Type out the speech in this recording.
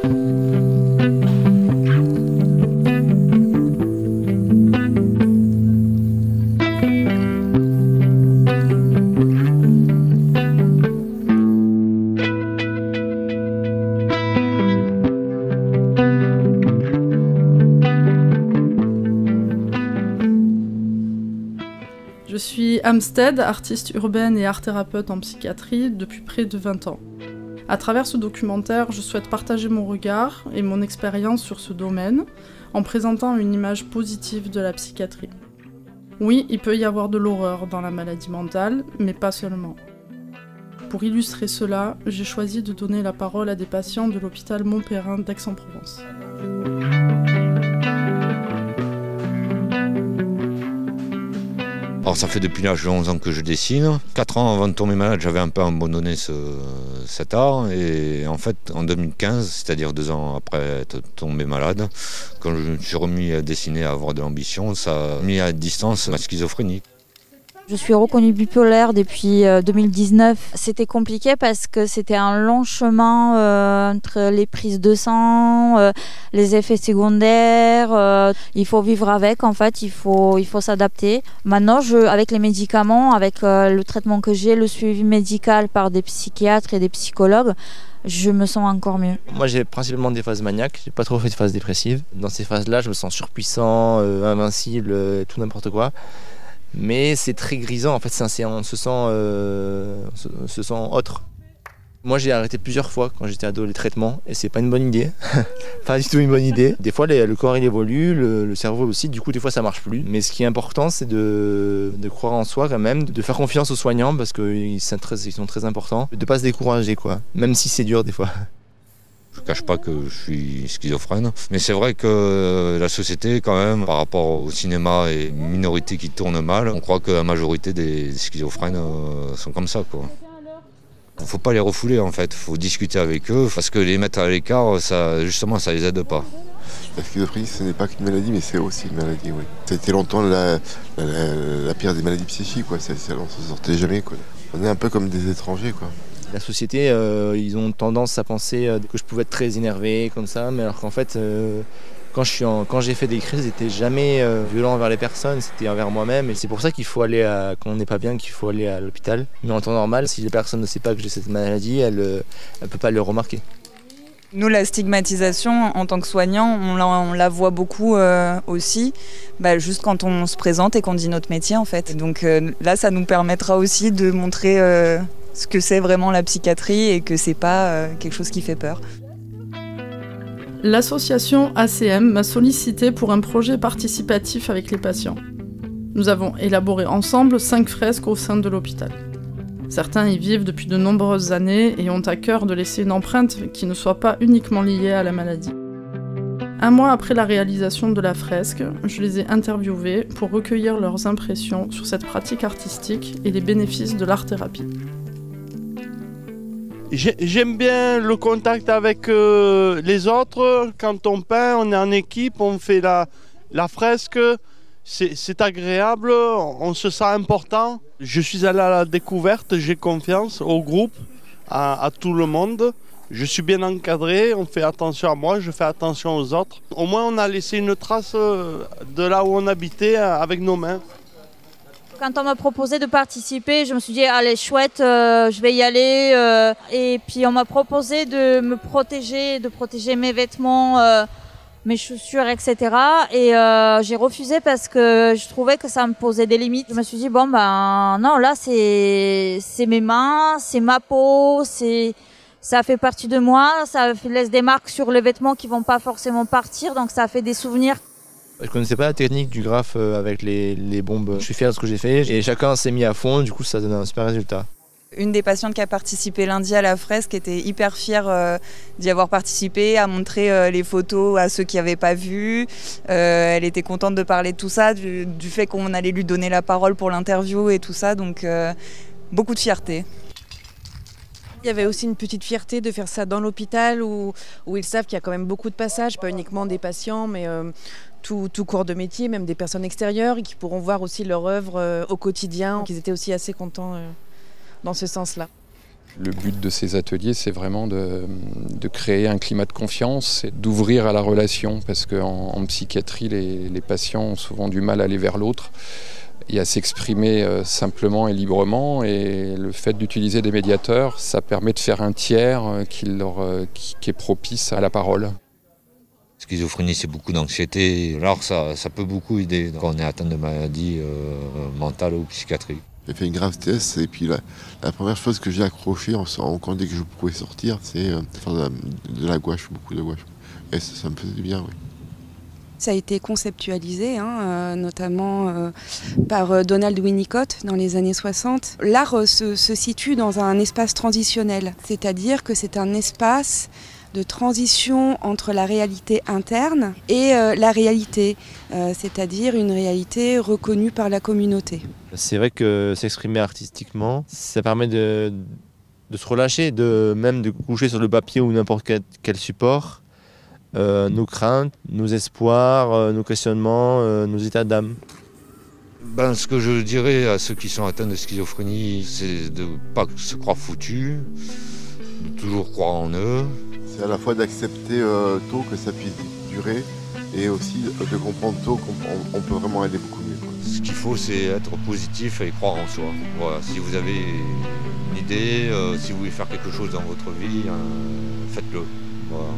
Je suis Amstead, artiste urbaine et art-thérapeute en psychiatrie depuis près de 20 ans. À travers ce documentaire, je souhaite partager mon regard et mon expérience sur ce domaine en présentant une image positive de la psychiatrie. Oui, il peut y avoir de l'horreur dans la maladie mentale, mais pas seulement. Pour illustrer cela, j'ai choisi de donner la parole à des patients de l'hôpital Montperrin d'Aix-en-Provence. Alors ça fait depuis l'âge de 11 ans que je dessine. 4 ans avant de tomber malade, j'avais un peu abandonné cet art. Et en fait, en 2015, c'est-à-dire 2 ans après être tombé malade, quand je me suis remis à dessiner, à avoir de l'ambition, ça a mis à distance ma schizophrénie. Je suis reconnue bipolaire depuis 2019. C'était compliqué parce que c'était un long chemin entre les prises de sang, les effets secondaires. Il faut vivre avec, en fait, il faut s'adapter. Maintenant, avec les médicaments, avec le traitement que j'ai, le suivi médical par des psychiatres et des psychologues, je me sens encore mieux. Moi j'ai principalement des phases maniaques, j'ai pas trop fait de phases dépressives. Dans ces phases-là, je me sens surpuissant, invincible, tout n'importe quoi. Mais c'est très grisant, en fait, on se sent autre. Moi j'ai arrêté plusieurs fois quand j'étais ado les traitements et c'est pas une bonne idée, pas du tout une bonne idée. Des fois le corps il évolue, le cerveau aussi, du coup des fois ça marche plus. Mais ce qui est important c'est de croire en soi quand même, de faire confiance aux soignants parce qu'ils sont très importants, de pas se décourager quoi, même si c'est dur des fois. Je ne cache pas que je suis schizophrène, mais c'est vrai que la société, quand même, par rapport au cinéma et aux minorités qui tournent mal, on croit que la majorité des schizophrènes sont comme ça, quoi. Il ne faut pas les refouler, en fait. Il faut discuter avec eux, parce que les mettre à l'écart, justement, ça les aide pas. La schizophrénie, ce n'est pas qu'une maladie, mais c'est aussi une maladie, oui. Ça a été longtemps la pire des maladies psychiques, quoi. On ne s'en sortait jamais, quoi. On est un peu comme des étrangers, quoi. La société, ils ont tendance à penser que je pouvais être très énervé comme ça, mais alors qu'en fait, quand j'ai fait des crises, c'était jamais violent envers les personnes, c'était envers moi-même. Et c'est pour ça qu'il faut aller, quand on n'est pas bien, qu'il faut aller à l'hôpital. Mais en temps normal, si la personne ne sait pas que j'ai cette maladie, elle ne peut pas le remarquer. Nous, la stigmatisation, en tant que soignant, on la voit beaucoup aussi, juste quand on se présente et qu'on dit notre métier, en fait. Donc là, ça nous permettra aussi de montrer ce que c'est vraiment la psychiatrie et que c'est pas quelque chose qui fait peur. L'association ACM m'a sollicité pour un projet participatif avec les patients. Nous avons élaboré ensemble 5 fresques au sein de l'hôpital. Certains y vivent depuis de nombreuses années et ont à cœur de laisser une empreinte qui ne soit pas uniquement liée à la maladie. 1 mois après la réalisation de la fresque, je les ai interviewés pour recueillir leurs impressions sur cette pratique artistique et les bénéfices de l'art-thérapie. J'aime bien le contact avec les autres. Quand on peint, on est en équipe, on fait la fresque. C'est agréable, on se sent important. Je suis allé à la découverte, j'ai confiance au groupe, à tout le monde. Je suis bien encadré, on fait attention à moi, je fais attention aux autres. Au moins on a laissé une trace de là où on habitait avec nos mains. Quand on m'a proposé de participer, je me suis dit allez chouette, je vais y aller. Et puis on m'a proposé de me protéger, de protéger mes vêtements, mes chaussures, etc. Et j'ai refusé parce que je trouvais que ça me posait des limites. Je me suis dit non là c'est mes mains, c'est ma peau, ça fait partie de moi, ça laisse des marques sur les vêtements qui vont pas forcément partir, donc ça fait des souvenirs. Je connaissais pas la technique du graphe avec les bombes. Je suis fier de ce que j'ai fait et chacun s'est mis à fond, du coup ça donne un super résultat. Une des patientes qui a participé lundi à la fresque était hyper fière d'y avoir participé, à montrer les photos à ceux qui n'avaient pas vu. Elle était contente de parler de tout ça, du fait qu'on allait lui donner la parole pour l'interview et tout ça, donc beaucoup de fierté. Il y avait aussi une petite fierté de faire ça dans l'hôpital où ils savent qu'il y a quand même beaucoup de passages, pas uniquement des patients, mais tout corps de métier, même des personnes extérieures et qui pourront voir aussi leur œuvre au quotidien. Ils étaient aussi assez contents dans ce sens-là. Le but de ces ateliers, c'est vraiment de créer un climat de confiance et d'ouvrir à la relation, parce qu'en psychiatrie, les patients ont souvent du mal à aller vers l'autre et à s'exprimer simplement et librement. Et le fait d'utiliser des médiateurs, ça permet de faire un tiers qui est propice à la parole. Schizophrénie, c'est beaucoup d'anxiété. Alors ça peut beaucoup aider quand on est atteint de maladies mentales ou psychiatriques. J'ai fait une grave thèse et puis la première chose que j'ai accroché en compte dès que je pouvais sortir, c'est faire de la gouache, beaucoup de gouache. Et ça me faisait du bien, oui. Ça a été conceptualisé, notamment par Donald Winnicott dans les années 60. L'art se situe dans un espace transitionnel, c'est-à-dire que c'est un espace de transition entre la réalité interne et la réalité, c'est-à-dire une réalité reconnue par la communauté. C'est vrai que s'exprimer artistiquement, ça permet de se relâcher, même de coucher sur le papier ou n'importe quel support, nos craintes, nos espoirs, nos questionnements, nos états d'âme. Ce que je dirais à ceux qui sont atteints de schizophrénie, c'est de ne pas se croire foutus, de toujours croire en eux. C'est à la fois d'accepter tôt que ça puisse durer et aussi de comprendre tôt qu'on peut vraiment aller beaucoup mieux. Ce qu'il faut, c'est être positif et croire en soi. Voilà, si vous avez une idée, si vous voulez faire quelque chose dans votre vie, faites-le. Voilà.